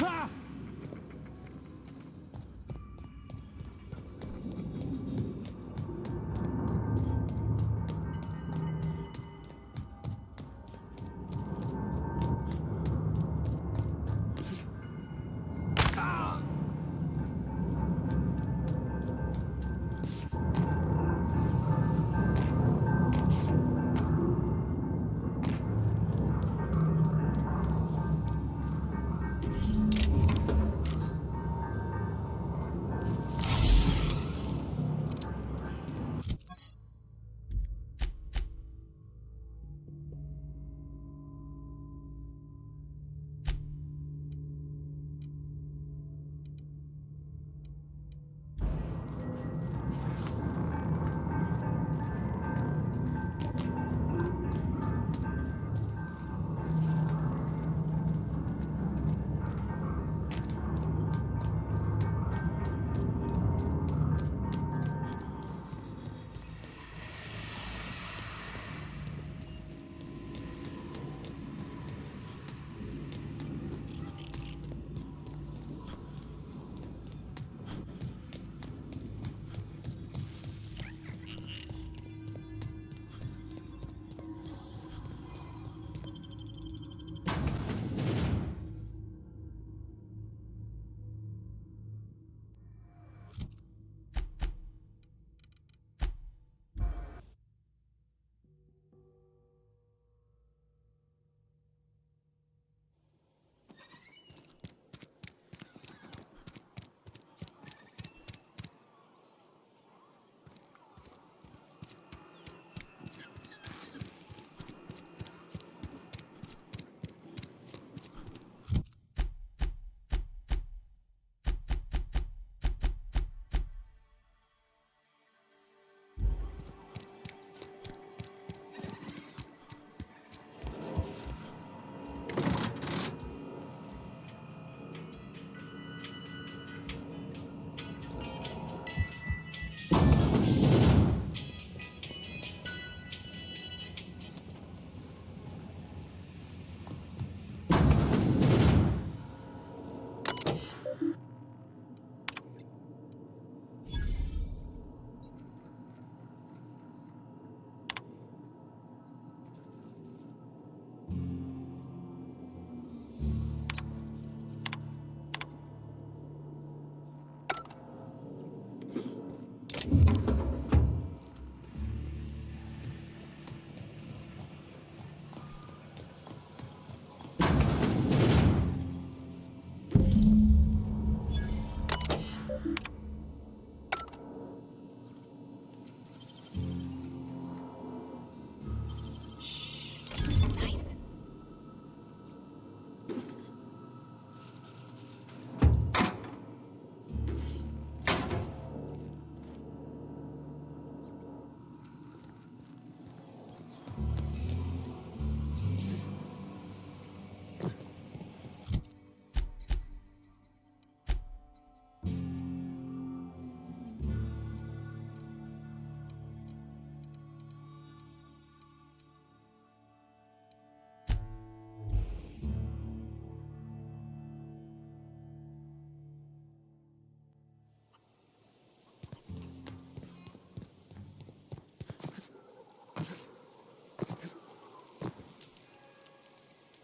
Ha!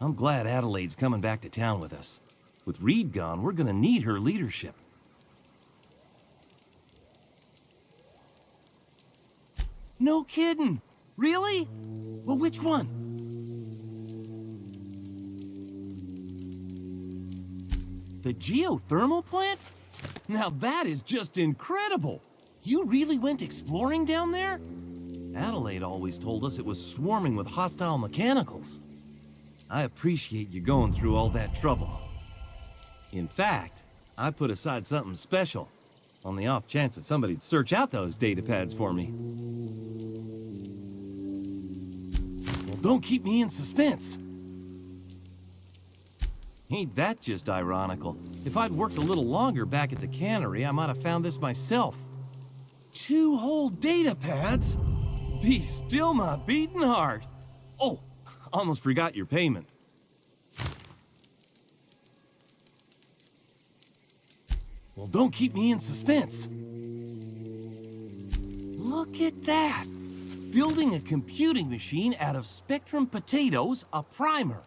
I'm glad Adelaide's coming back to town with us. With Reed gone, we're gonna need her leadership. No kidding! Really? Well, which one? The geothermal plant? Now that is just incredible! You really went exploring down there? Adelaide always told us it was swarming with hostile mechanicals. I appreciate you going through all that trouble. In fact, I put aside something special, on the off chance that somebody'd search out those data pads for me. Well, don't keep me in suspense. Ain't that just ironical? If I'd worked a little longer back at the cannery, I might have found this myself. 2 whole data pads? Be still my beating heart. Oh, almost forgot your payment. Well, don't keep me in suspense. Look at that! Building a computing machine out of Spectrum potatoes, a primer.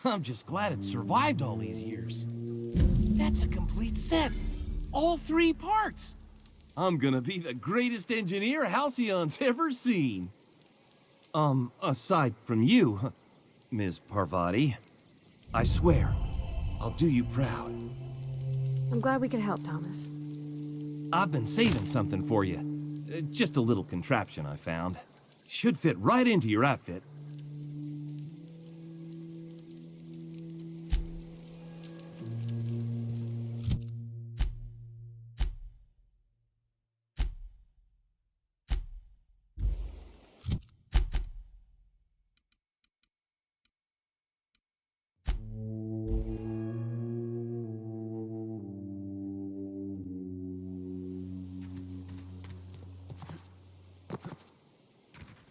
I'm just glad it survived all these years. That's a complete set. All 3 parts. I'm gonna be the greatest engineer Halcyon's ever seen. Aside from you, Ms. Parvati, I swear, I'll do you proud. I'm glad we could help, Thomas. I've been saving something for you. Just a little contraption I found. Should fit right into your outfit.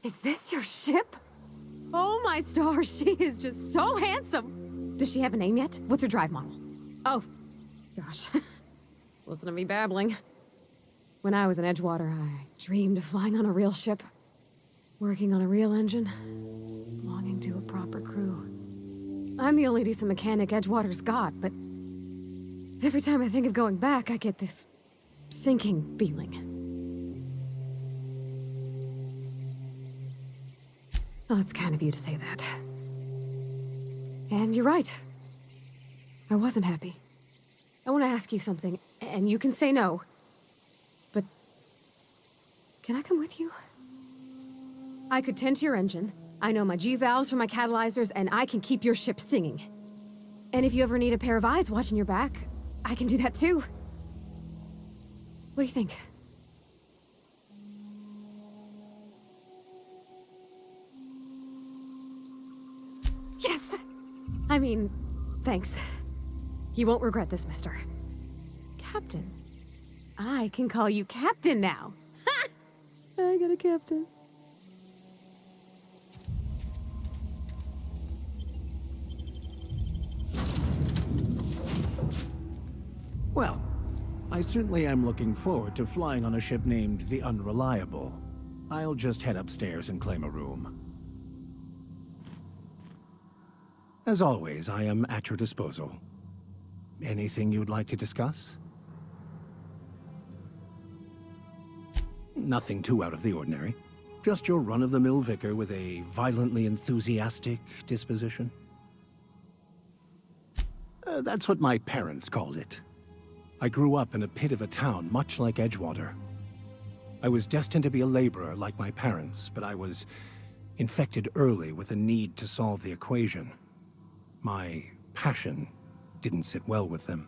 Is this your ship? Oh my stars, she is just so handsome. Does she have a name yet? What's her drive model? Oh, gosh. Listen to me babbling. When I was in Edgewater, I dreamed of flying on a real ship, working on a real engine, belonging to a proper crew. I'm the only decent mechanic Edgewater's got, but every time I think of going back, I get this sinking feeling. Well, it's kind of you to say that. And you're right. I wasn't happy. I want to ask you something, and you can say no. But can I come with you? I could tend to your engine. I know my G-valves from my catalyzers, and I can keep your ship singing. And if you ever need a pair of eyes watching your back, I can do that too. What do you think? Yes! I mean, thanks. You won't regret this, mister. Captain. I can call you Captain now. Ha! I got a captain. Well, I certainly am looking forward to flying on a ship named the Unreliable. I'll just head upstairs and claim a room. As always, I am at your disposal. Anything you'd like to discuss? Nothing too out of the ordinary. Just your run-of-the-mill vicar with a violently enthusiastic disposition. That's what my parents called it. I grew up in a pit of a town, much like Edgewater. I was destined to be a laborer like my parents, but I was infected early with a need to solve the equation. My passion didn't sit well with them.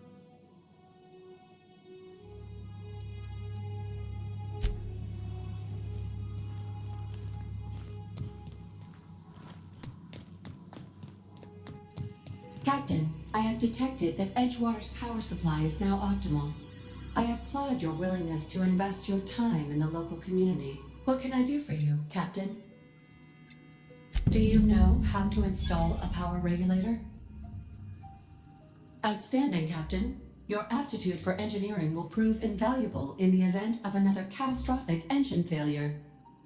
Captain, I have detected that Edgewater's power supply is now optimal. I applaud your willingness to invest your time in the local community. What can I do for you, Captain? Do you know how to install a power regulator? Outstanding, Captain. Your aptitude for engineering will prove invaluable in the event of another catastrophic engine failure.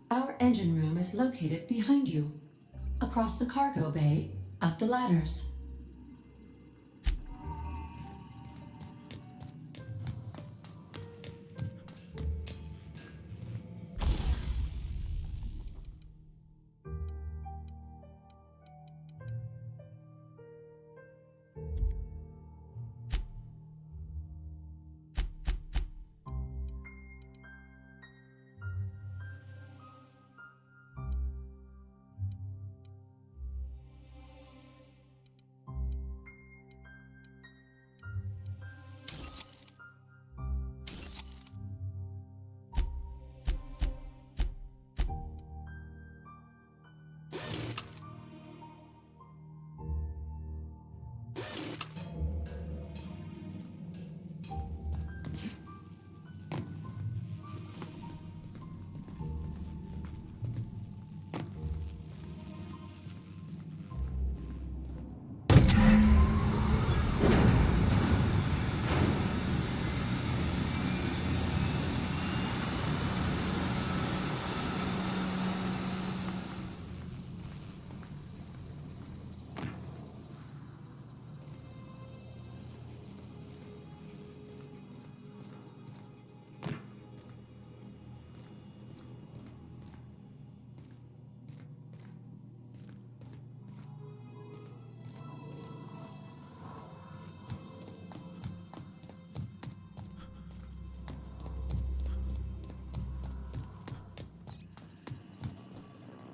Our engine room is located behind you. Across the cargo bay, up the ladders.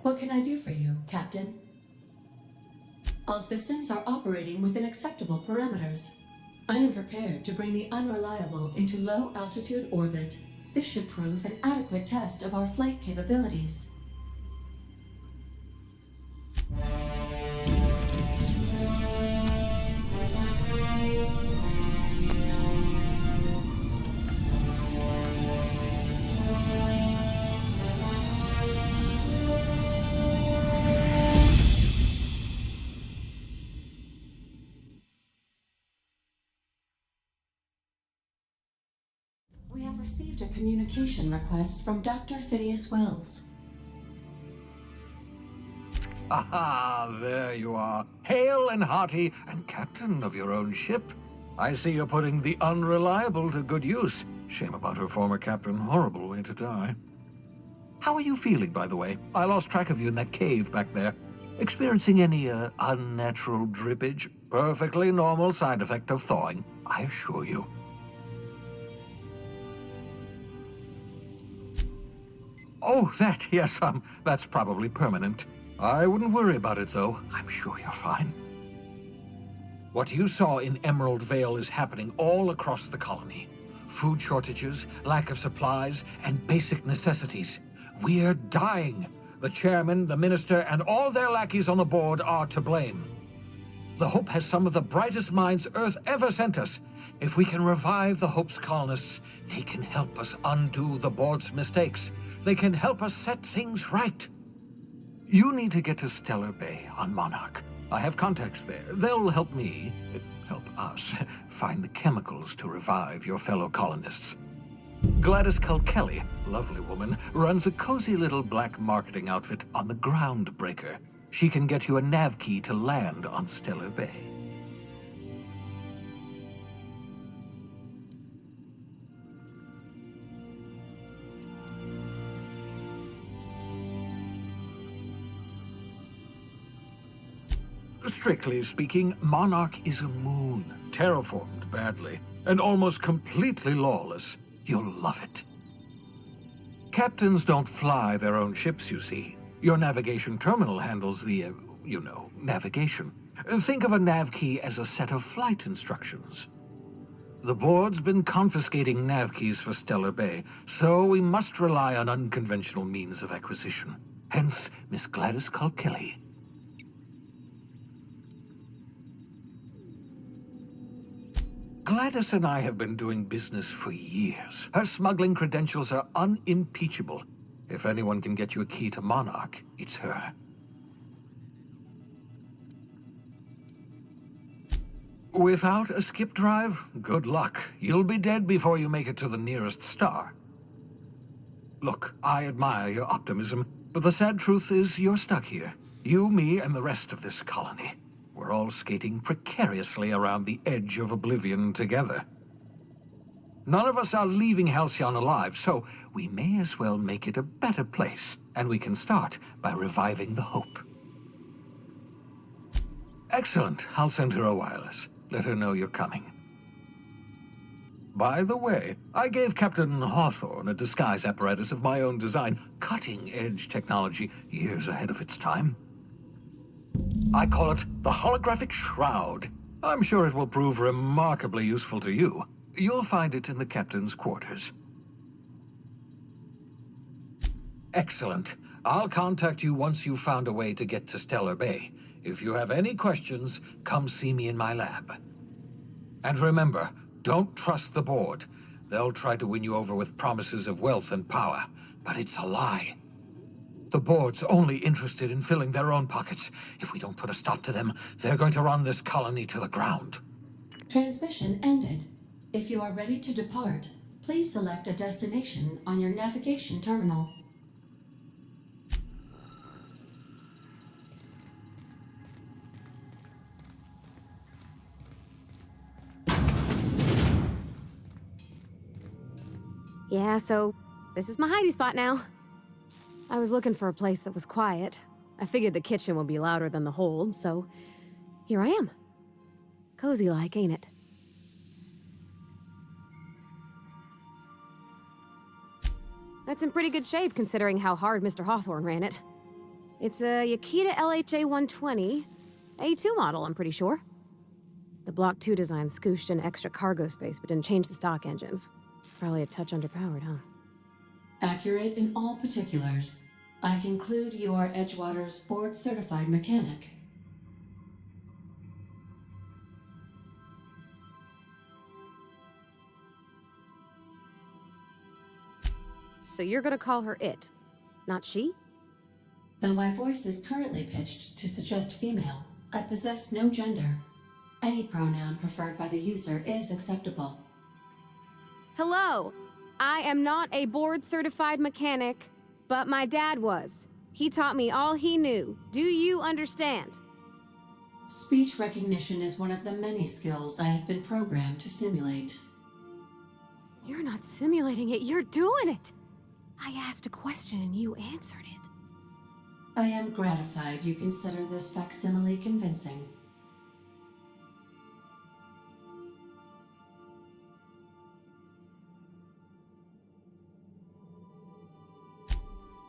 What can I do for you, Captain? All systems are operating within acceptable parameters. I am prepared to bring the unreliable into low-altitude orbit. This should prove an adequate test of our flight capabilities. We have received a communication request from Dr. Phineas Wells. Aha, there you are. Hale and hearty, and captain of your own ship. I see you're putting the unreliable to good use. Shame about her former captain. Horrible way to die. How are you feeling, by the way? I lost track of you in that cave back there. Experiencing any, unnatural drippage? Perfectly normal side effect of thawing, I assure you. Oh, that, yes, that's probably permanent. I wouldn't worry about it, though. I'm sure you're fine. What you saw in Emerald Vale is happening all across the colony. Food shortages, lack of supplies, and basic necessities. We're dying. The chairman, the minister, and all their lackeys on the board are to blame. The Hope has some of the brightest minds Earth ever sent us. If we can revive the Hope's colonists, they can help us undo the board's mistakes. They can help us set things right. You need to get to Stellar Bay on Monarch. I have contacts there. They'll help us, find the chemicals to revive your fellow colonists. Gladys Kelly, lovely woman, runs a cozy little black marketing outfit on the Groundbreaker. She can get you a nav key to land on Stellar Bay. Strictly speaking, Monarch is a moon, terraformed badly, and almost completely lawless. You'll love it. Captains don't fly their own ships, you see. Your navigation terminal handles the, navigation. Think of a nav key as a set of flight instructions. The board's been confiscating nav keys for Stellar Bay, so we must rely on unconventional means of acquisition. Hence, Miss Gladys Kelly. Gladys and I have been doing business for years. Her smuggling credentials are unimpeachable. If anyone can get you a key to Monarch, it's her. Without a skip drive, good luck. You'll be dead before you make it to the nearest star. Look, I admire your optimism, but the sad truth is you're stuck here. You, me, and the rest of this colony. We're all skating precariously around the edge of oblivion together. None of us are leaving Halcyon alive, so we may as well make it a better place, and we can start by reviving the Hope. Excellent. I'll send her a wireless. Let her know you're coming. By the way, I gave Captain Hawthorne a disguise apparatus of my own design, cutting-edge technology, years ahead of its time. I call it the Holographic Shroud. I'm sure it will prove remarkably useful to you. You'll find it in the captain's quarters. Excellent. I'll contact you once you've found a way to get to Stellar Bay. If you have any questions, come see me in my lab. And remember, don't trust the board. They'll try to win you over with promises of wealth and power, but it's a lie. The board's only interested in filling their own pockets. If we don't put a stop to them, they're going to run this colony to the ground. Transmission ended. If you are ready to depart, please select a destination on your navigation terminal. Yeah, so this is my hidey spot now. I was looking for a place that was quiet. I figured the kitchen would be louder than the hold, so here I am. Cozy-like, ain't it? That's in pretty good shape considering how hard Mr. Hawthorne ran it. It's a Yakita LHA 120, A2 model, I'm pretty sure. The Block 2 design scooshed in extra cargo space, but didn't change the stock engines. Probably a touch underpowered, huh? Accurate in all particulars. I conclude you are Edgewater's board-certified mechanic. So you're gonna call her it, not she? Though my voice is currently pitched to suggest female, I possess no gender. Any pronoun preferred by the user is acceptable. Hello! I am not a board-certified mechanic, but my dad was. He taught me all he knew. Do you understand? Speech recognition is one of the many skills I have been programmed to simulate. You're not simulating it, you're doing it! I asked a question and you answered it. I am gratified you consider this facsimile convincing.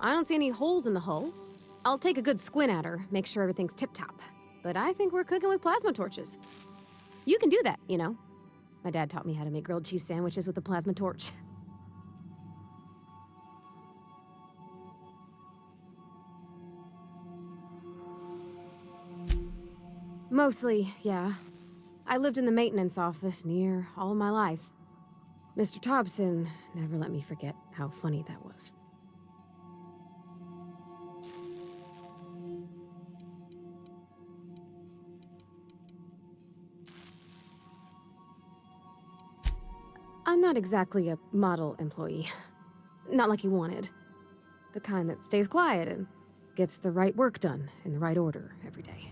I don't see any holes in the hull. I'll take a good squint at her, make sure everything's tip-top. But I think we're cooking with plasma torches. You can do that, you know. My dad taught me how to make grilled cheese sandwiches with a plasma torch. Mostly, yeah. I lived in the maintenance office near all my life. Mr. Thompson never let me forget how funny that was. I'm not exactly a model employee. Not like you wanted. The kind that stays quiet and gets the right work done in the right order every day.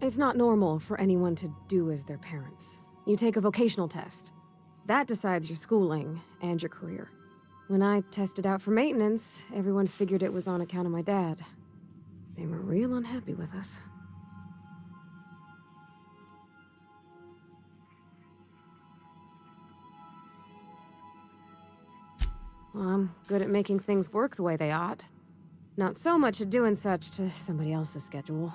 It's not normal for anyone to do as their parents. You take a vocational test. That decides your schooling and your career. When I tested out for maintenance, everyone figured it was on account of my dad. They were real unhappy with us. Well, I'm good at making things work the way they ought. Not so much at doing such to somebody else's schedule.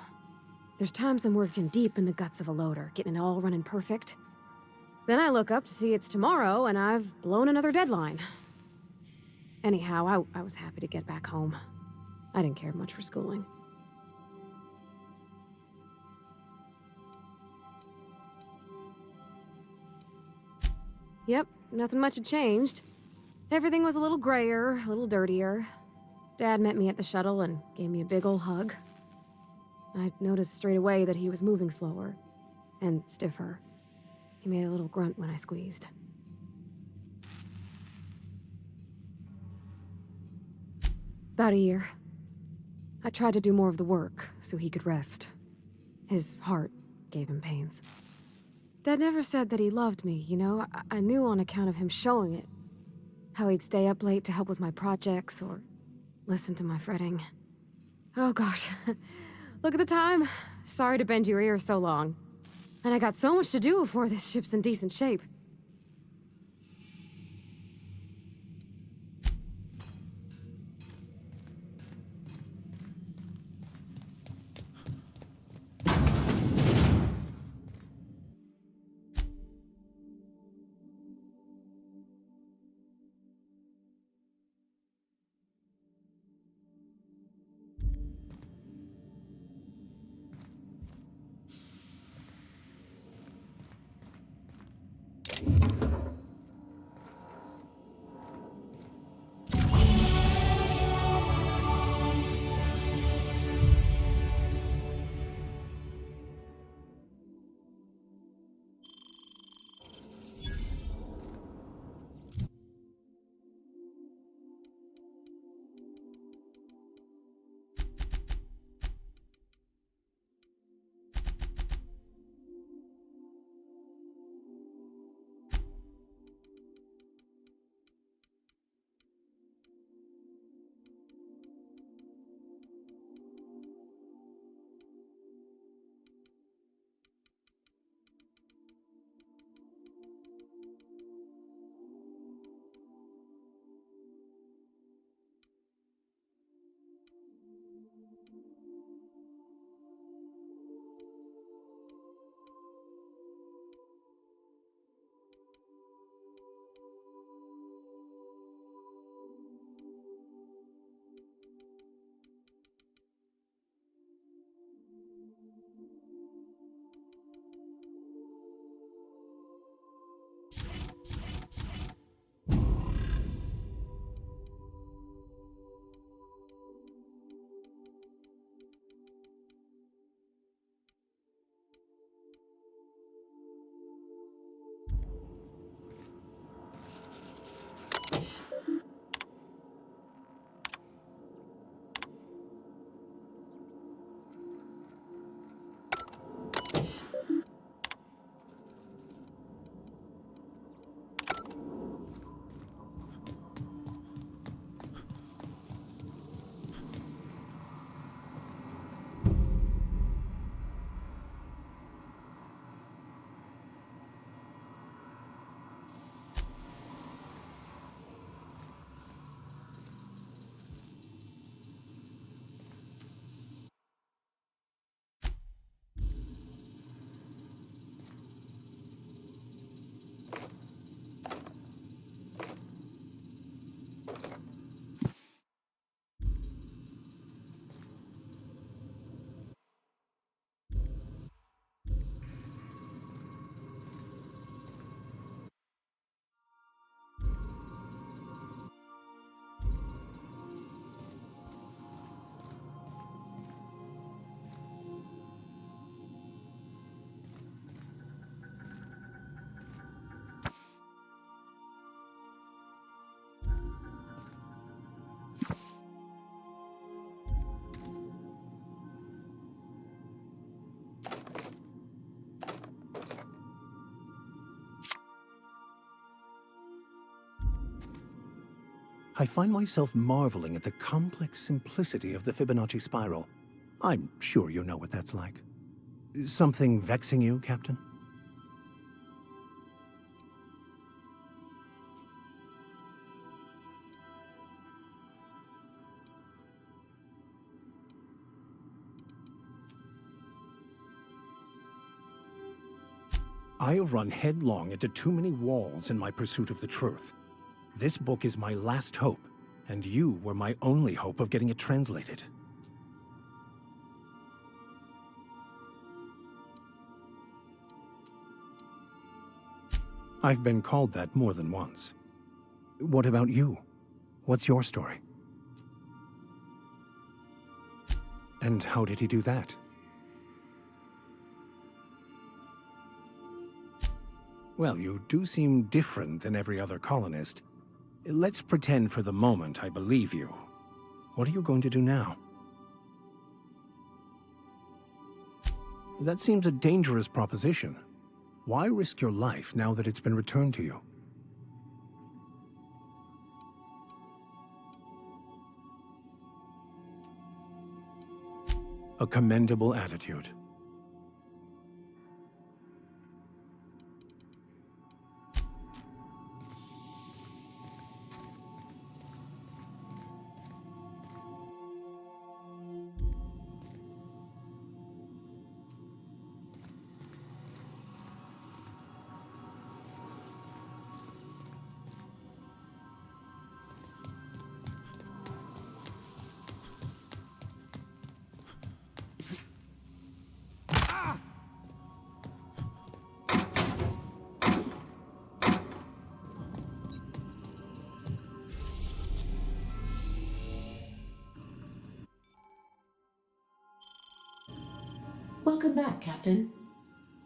There's times I'm working deep in the guts of a loader, getting it all running perfect. Then I look up to see it's tomorrow and I've blown another deadline. Anyhow, I was happy to get back home. I didn't care much for schooling. Yep, nothing much had changed. Everything was a little grayer, a little dirtier. Dad met me at the shuttle and gave me a big ol' hug. I noticed straight away that he was moving slower and stiffer. He made a little grunt when I squeezed. About a year. I tried to do more of the work so he could rest. His heart gave him pains. Dad never said that he loved me, you know? I knew on account of him showing it. How he'd stay up late to help with my projects or listen to my fretting. Oh gosh, look at the time. Sorry to bend your ear so long. And I got so much to do before this ship's in decent shape. I find myself marveling at the complex simplicity of the Fibonacci spiral. I'm sure you know what that's like. Something vexing you, Captain? I have run headlong into too many walls in my pursuit of the truth. This book is my last hope, and you were my only hope of getting it translated. I've been called that more than once. What about you? What's your story? And how did he do that? Well, you do seem different than every other colonist. Let's pretend for the moment I believe you. What are you going to do now? That seems a dangerous proposition. Why risk your life now that it's been returned to you? A commendable attitude. Welcome back, Captain.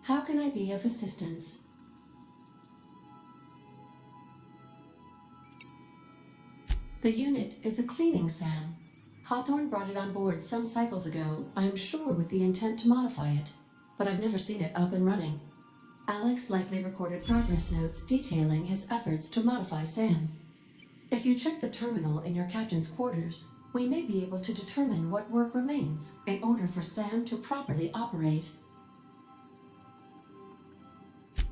How can I be of assistance? The unit is a cleaning SAM. Hawthorne brought it on board some cycles ago, I'm sure with the intent to modify it, but I've never seen it up and running. Alex likely recorded progress notes detailing his efforts to modify SAM. If you check the terminal in your captain's quarters, we may be able to determine what work remains in order for SAM to properly operate.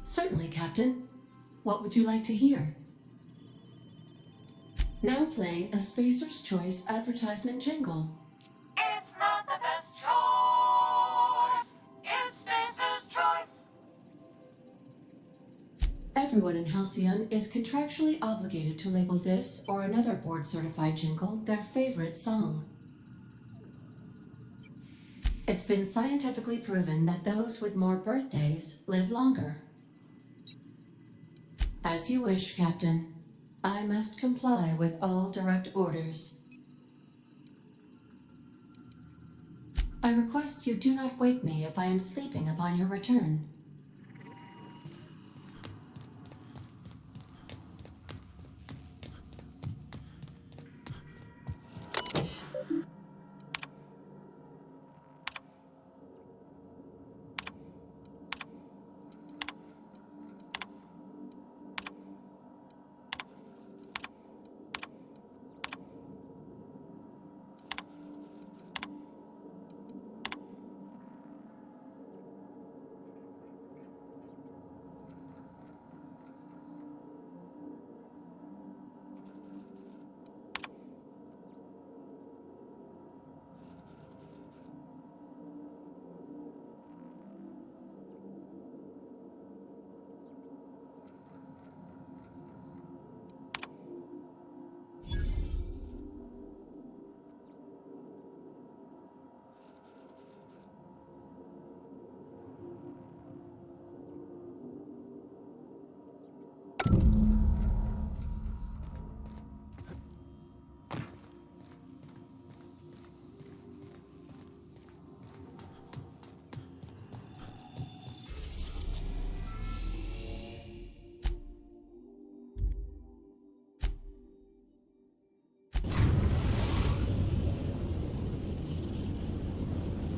Certainly, Captain. What would you like to hear? Now playing a Spacer's Choice advertisement jingle. It's not the best choice. It's Spacer's Choice. Everyone in Halcyon is contractually obligated to label this or another board-certified jingle their favorite song. It's been scientifically proven that those with more birthdays live longer. As you wish, Captain. I must comply with all direct orders. I request you do not wake me if I am sleeping upon your return.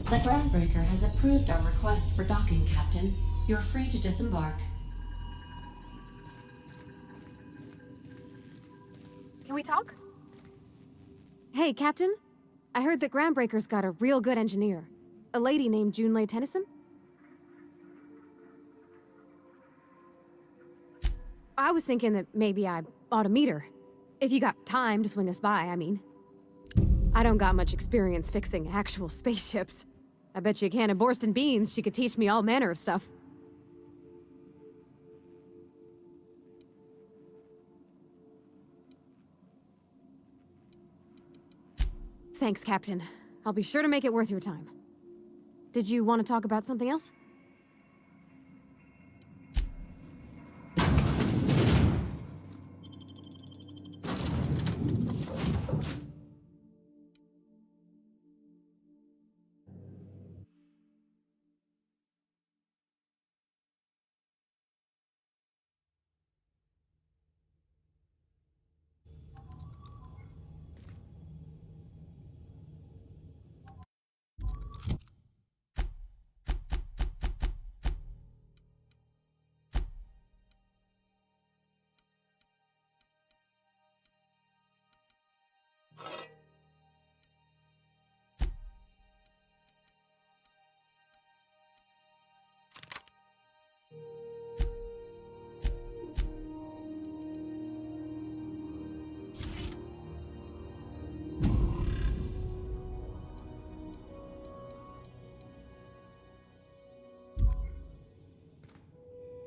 The Groundbreaker has approved our request for docking, Captain. You're free to disembark. Can we talk? Hey, Captain. I heard that Groundbreaker's got a real good engineer. A lady named Junlei Tennyson? I was thinking that maybe I ought to meet her. If you got time to swing us by, I mean. I don't got much experience fixing actual spaceships. I bet you a can of Borston beans she could teach me all manner of stuff. Thanks, Captain. I'll be sure to make it worth your time. Did you want to talk about something else?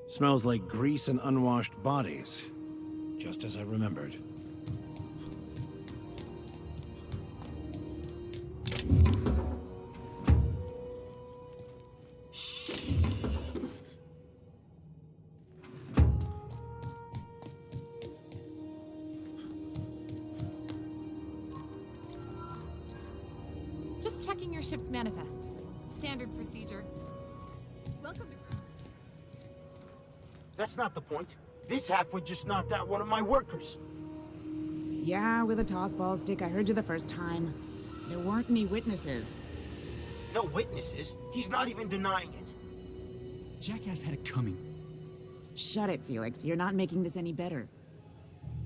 Smells like grease and unwashed bodies. Just as I remembered. Just checking your ship's manifest. Standard procedure. Welcome to Ground. That's not the point. This halfwit just knocked out one of my workers. Yeah, with a tossball stick. I heard you the first time. There weren't any witnesses. No witnesses. He's not even denying it. Jackass had it coming. Shut it, Felix. You're not making this any better.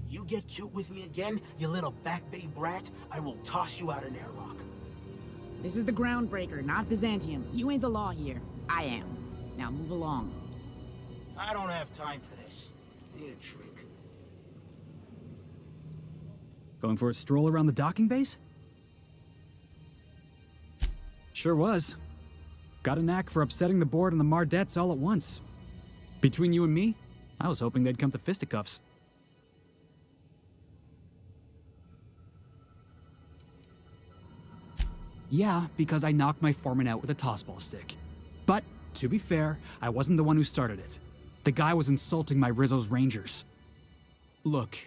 You get cute with me again, you little back bay brat, I will toss you out an airlock. This is the Groundbreaker, not Byzantium. You ain't the law here. I am. Now move along. I don't have time for this. I need a drink. Going for a stroll around the docking base? Sure was. Got a knack for upsetting the board and the Mardettes all at once. Between you and me, I was hoping they'd come to fisticuffs. Yeah, because I knocked my foreman out with a tossball stick. But, to be fair, I wasn't the one who started it. The guy was insulting my Rizzo's Rangers. Look,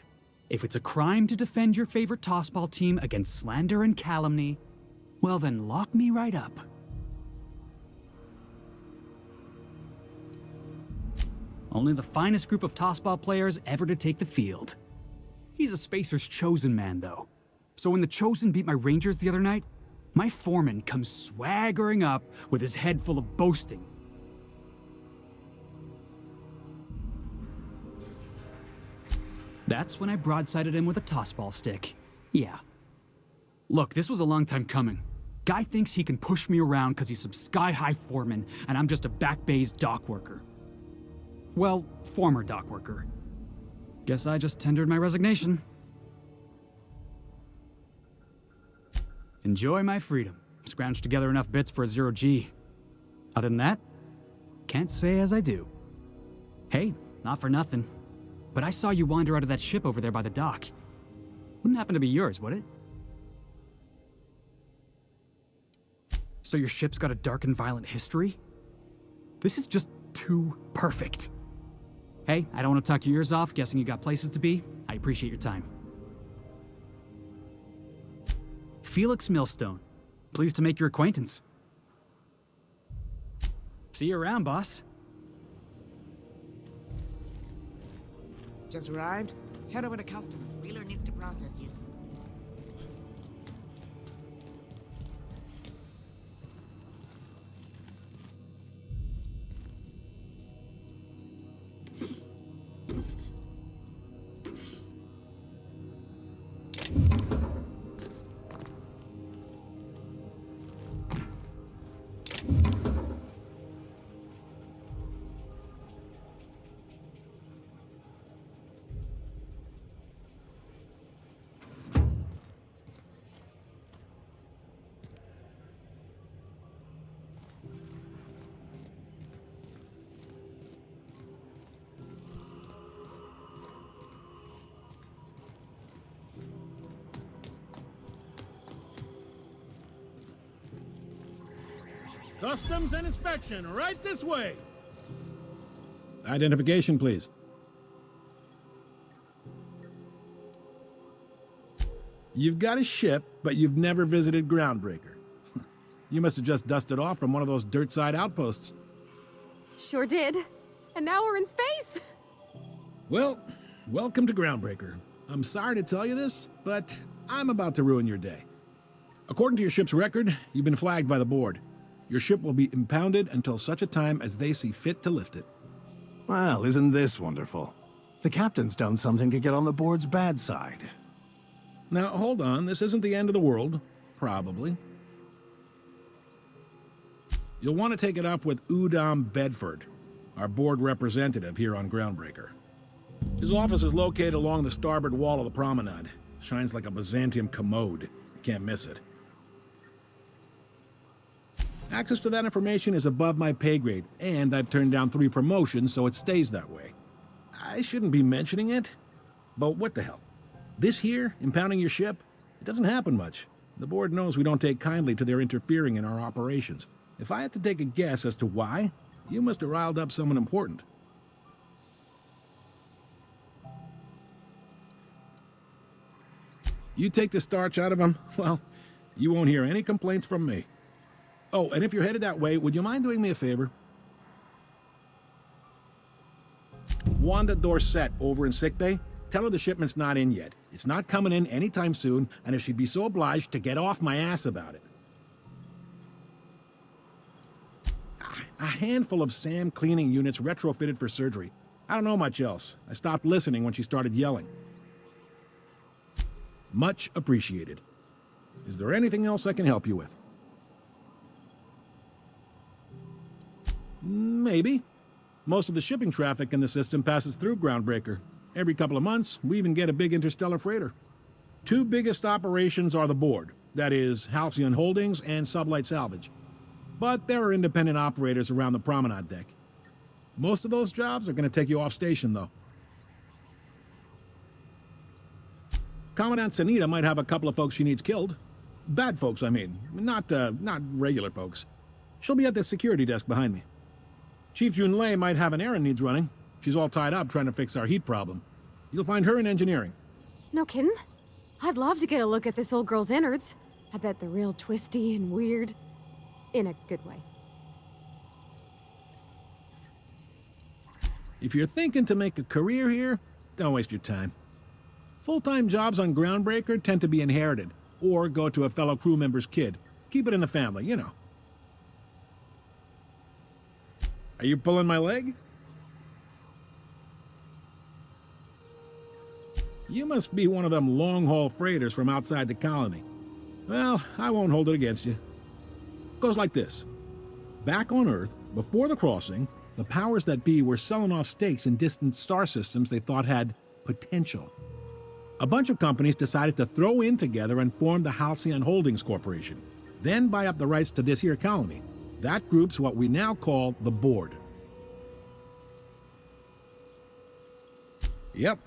if it's a crime to defend your favorite tossball team against slander and calumny, well then lock me right up. Only the finest group of tossball players ever to take the field. He's a Spacer's chosen man, though. So when the Chosen beat my Rangers the other night, my foreman comes swaggering up with his head full of boasting. That's when I broadsided him with a tossball stick. Yeah. Look, this was a long time coming. Guy thinks he can push me around because he's some sky-high foreman, and I'm just a back bay's dock worker. Well, former dock worker. Guess I just tendered my resignation. Enjoy my freedom. Scrounged together enough bits for a 0G. Other than that, can't say as I do. Hey, not for nothing, but I saw you wander out of that ship over there by the dock. Wouldn't happen to be yours, would it? So your ship's got a dark and violent history? This is just too perfect. Hey, I don't want to talk your ears off, guessing you got places to be. I appreciate your time. Felix Millstone. Pleased to make your acquaintance. See you around, boss. Just arrived? Head over to customs. Wheeler needs to process you. Customs and inspection, right this way. Identification, please. You've got a ship, but you've never visited Groundbreaker. You must have just dusted off from one of those dirt-side outposts. Sure did. And now we're in space. Well, welcome to Groundbreaker. I'm sorry to tell you this, but I'm about to ruin your day. According to your ship's record, you've been flagged by the board. Your ship will be impounded until such a time as they see fit to lift it. Well, isn't this wonderful? The captain's done something to get on the board's bad side. Now, hold on. This isn't the end of the world. Probably. You'll want to take it up with Udom Bedford, our board representative here on Groundbreaker. His office is located along the starboard wall of the promenade. Shines like a Byzantium commode. You can't miss it. Access to that information is above my pay grade, and I've turned down 3 promotions, so it stays that way. I shouldn't be mentioning it, but what the hell? This here, impounding your ship, it doesn't happen much. The board knows we don't take kindly to their interfering in our operations. If I had to take a guess as to why, you must have riled up someone important. You take the starch out of them, well, you won't hear any complaints from me. Oh, and if you're headed that way, would you mind doing me a favor? Wanda Dorset over in sickbay, tell her the shipment's not in yet. It's not coming in anytime soon, and if she'd be so obliged to get off my ass about it. A handful of SAM cleaning units retrofitted for surgery. I don't know much else. I stopped listening when she started yelling. Much appreciated. Is there anything else I can help you with? Maybe. Most of the shipping traffic in the system passes through Groundbreaker. Every couple of months, we even get a big interstellar freighter. 2 biggest operations are the board, that is, Halcyon Holdings and Sublight Salvage. But there are independent operators around the promenade deck. Most of those jobs are going to take you off station, though. Commandant Sanita might have a couple of folks she needs killed. Bad folks, I mean. Not regular folks. She'll be at the security desk behind me. Chief Junlei might have an errand needs running. She's all tied up trying to fix our heat problem. You'll find her in engineering. No kidding? I'd love to get a look at this old girl's innards. I bet they're real twisty and weird. In a good way. If you're thinking to make a career here, don't waste your time. Full-time jobs on Groundbreaker tend to be inherited, or go to a fellow crew member's kid. Keep it in the family, you know. Are you pulling my leg? You must be one of them long-haul freighters from outside the colony. Well, I won't hold it against you. Goes like this. Back on Earth, before the crossing, the powers that be were selling off stakes in distant star systems they thought had potential. A bunch of companies decided to throw in together and form the Halcyon Holdings Corporation, then buy up the rights to this here colony. That group's what we now call the Board. Yep,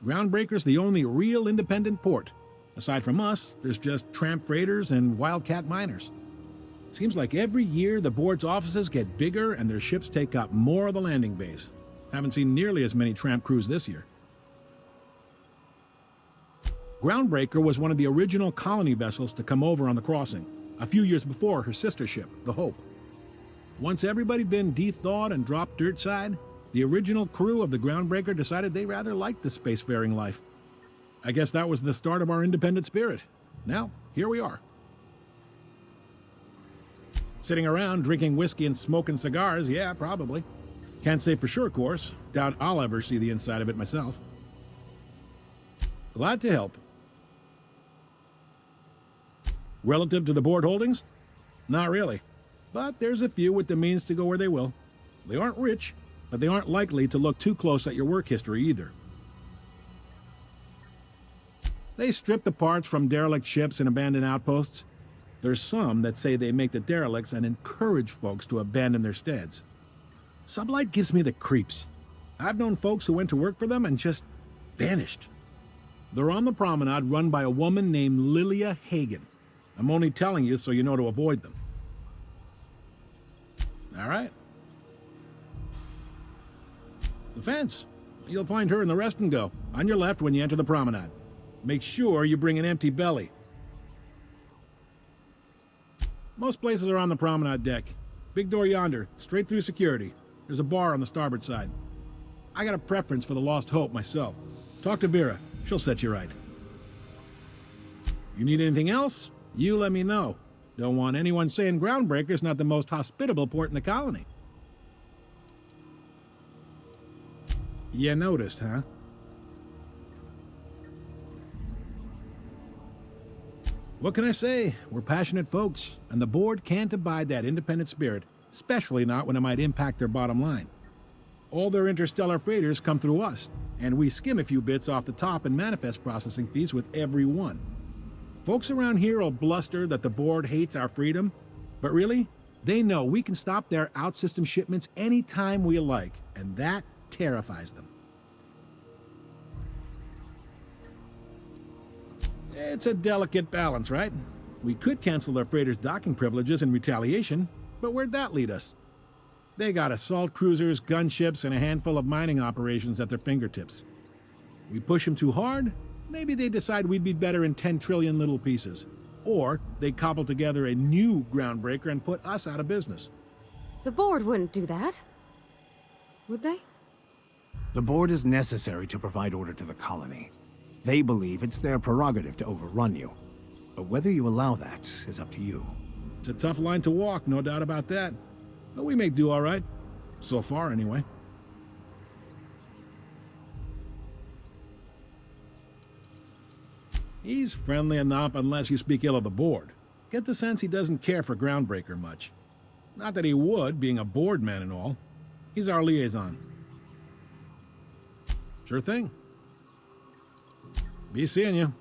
Groundbreaker's the only real independent port. Aside from us, there's just tramp freighters and wildcat miners. Seems like every year the board's offices get bigger and their ships take up more of the landing base. Haven't seen nearly as many tramp crews this year. Groundbreaker was one of the original colony vessels to come over on the crossing, a few years before her sister ship, the Hope. Once everybody'd been de-thawed and dropped dirt side, the original crew of the Groundbreaker decided they rather liked the spacefaring life. I guess that was the start of our independent spirit. Now, here we are. Sitting around, drinking whiskey and smoking cigars, yeah, probably. Can't say for sure, of course. Doubt I'll ever see the inside of it myself. Glad to help. Relative to the board holdings? Not really. But there's a few with the means to go where they will. They aren't rich, but they aren't likely to look too close at your work history either. They strip the parts from derelict ships and abandoned outposts. There's some that say they make the derelicts and encourage folks to abandon their steads. Sublight gives me the creeps. I've known folks who went to work for them and just vanished. They're on the promenade run by a woman named Lilia Hagen. I'm only telling you so you know to avoid them. All right. The fence. You'll find her in the rest and go, on your left when you enter the promenade. Make sure you bring an empty belly. Most places are on the promenade deck. Big door yonder, straight through security. There's a bar on the starboard side. I got a preference for the Lost Hope myself. Talk to Vera. She'll set you right. You need anything else? You let me know. Don't want anyone saying Groundbreaker's not the most hospitable port in the colony. You noticed, huh? What can I say? We're passionate folks, and the board can't abide that independent spirit, especially not when it might impact their bottom line. All their interstellar freighters come through us, and we skim a few bits off the top in manifest processing fees with every one. Folks around here will bluster that the board hates our freedom, but really, they know we can stop their out-system shipments anytime we like, and that terrifies them. It's a delicate balance, right? We could cancel their freighters' docking privileges in retaliation, but where'd that lead us? They got assault cruisers, gunships, and a handful of mining operations at their fingertips. We push them too hard, maybe they decide we'd be better in 10 trillion little pieces. Or they cobble together a new Groundbreaker and put us out of business. The board wouldn't do that. Would they? The board is necessary to provide order to the colony. They believe it's their prerogative to overrun you. But whether you allow that is up to you. It's a tough line to walk, no doubt about that. But we make do all right. So far, anyway. He's friendly enough unless you speak ill of the board. Get the sense he doesn't care for Groundbreaker much. Not that he would, being a board man and all. He's our liaison. Sure thing. Be seeing you.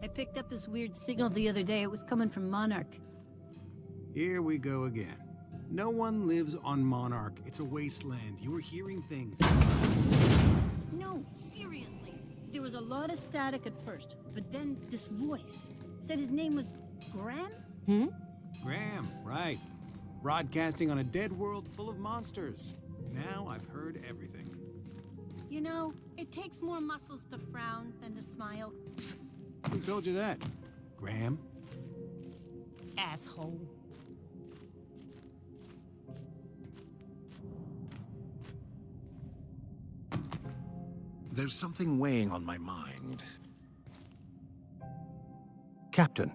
I picked up this weird signal the other day. It was coming from Monarch. Here we go again. No one lives on Monarch. It's a wasteland. You were hearing things. No, seriously. There was a lot of static at first, but then this voice said his name was Graham? Graham, right. Broadcasting on a dead world full of monsters. Now I've heard everything. You know, it takes more muscles to frown than to smile. Who told you that? Graham? Asshole. There's something weighing on my mind. Captain,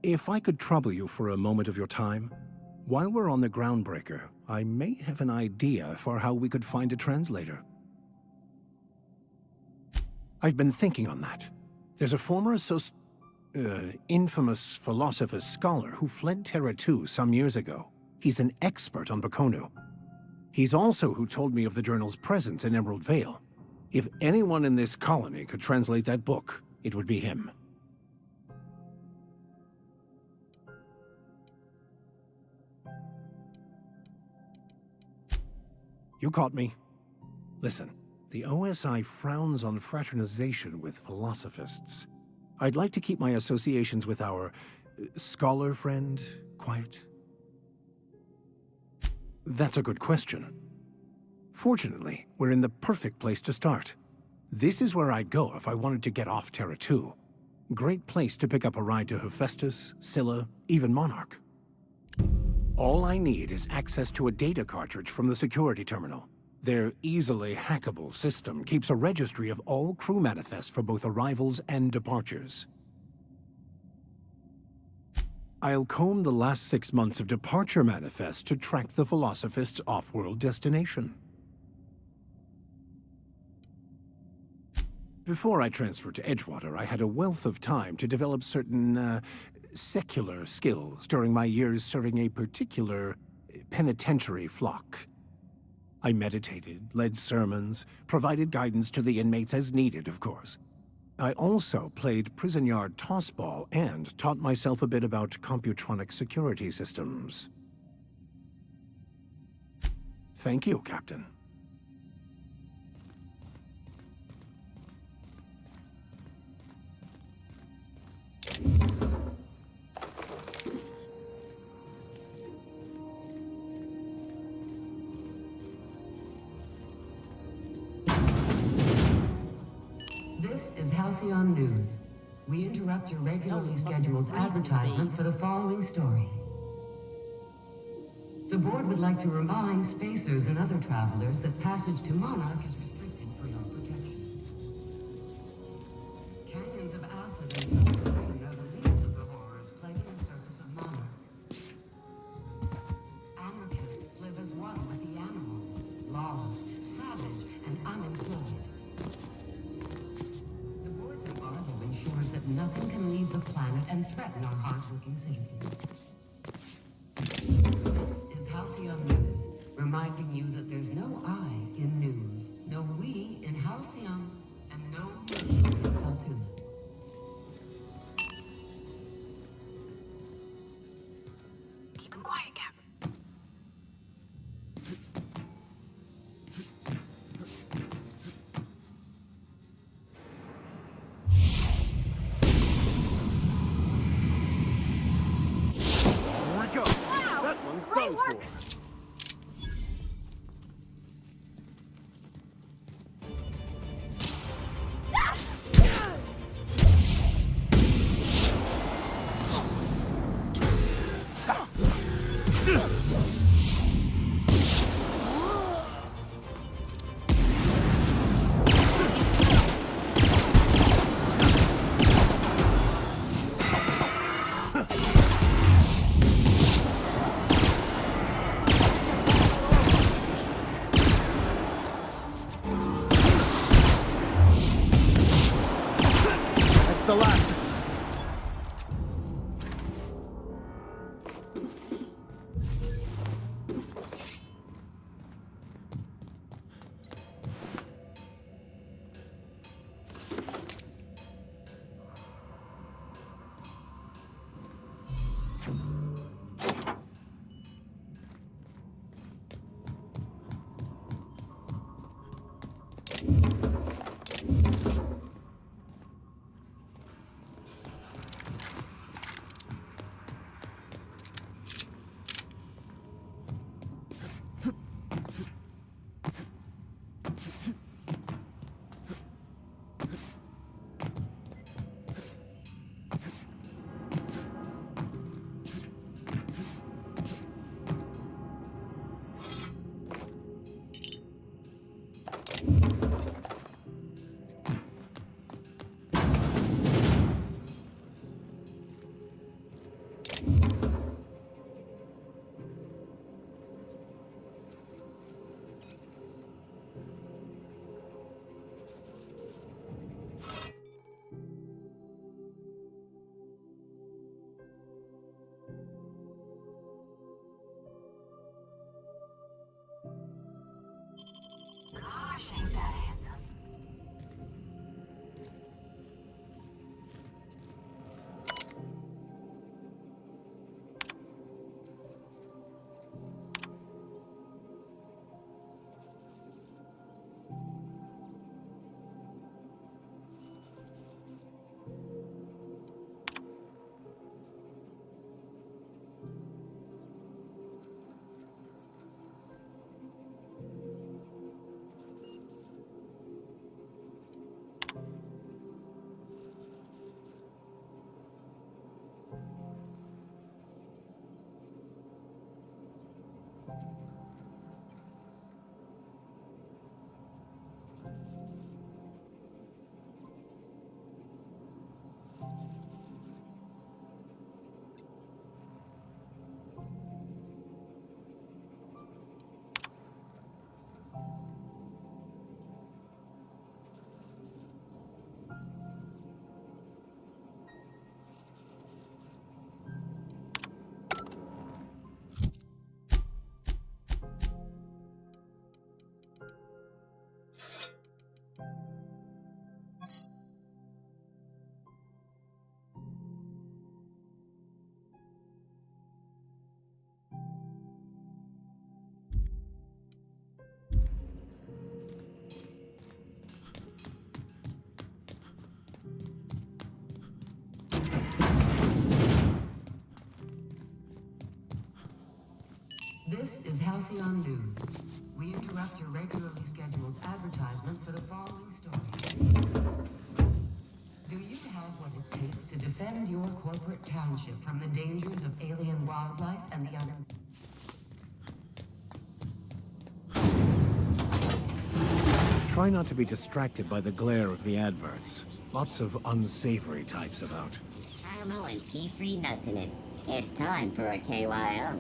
if I could trouble you for a moment of your time, while we're on the Groundbreaker, I may have an idea for how we could find a translator. I've been thinking on that. There's a former infamous philosopher scholar who fled Terra 2 some years ago. He's an expert on Bakonu. He's also who told me of the journal's presence in Emerald Vale. If anyone in this colony could translate that book, it would be him. You caught me. Listen, the OSI frowns on fraternization with philosophists. I'd like to keep my associations with our scholar friend quiet. That's a good question. Fortunately, we're in the perfect place to start. This is where I'd go if I wanted to get off Terra 2. Great place to pick up a ride to Hephaestus, Scylla, even Monarch. All I need is access to a data cartridge from the security terminal. Their easily hackable system keeps a registry of all crew manifests for both arrivals and departures. I'll comb the last 6 months of departure manifests to track the Philosophist's off-world destination. Before I transferred to Edgewater, I had a wealth of time to develop certain, secular skills during my years serving a particular penitentiary flock. I meditated, led sermons, provided guidance to the inmates as needed, of course. I also played prison yard tossball and taught myself a bit about computronic security systems. Thank you, Captain. This is Halcyon News. We interrupt your regularly scheduled advertisement for the following story. The board would like to remind spacers and other travelers that passage to Monarch is restricted for your protection. Canyons of acid and suffering are the least of the horrors plaguing the surface of Monarch. Anarchists live as one with the animals, lawless, savage, and unemployed. The board's embargo ensures that nothing can leave the planet and threaten our hardworking citizens. This is Halcyon News, reminding you that there's no I in news, no we in Halcyon, and no me in Saltuna. Keep him quiet, Captain. Here we go. Wow! That one's Great done work! for. is Halcyon News. We interrupt your regularly scheduled advertisement for the following story. Do you have what it takes to defend your corporate township from the dangers of alien wildlife and the Try not to be distracted by the glare of the adverts. Lots of unsavory types about. Caramel and pea-free nuts in it. It's time for a KYO.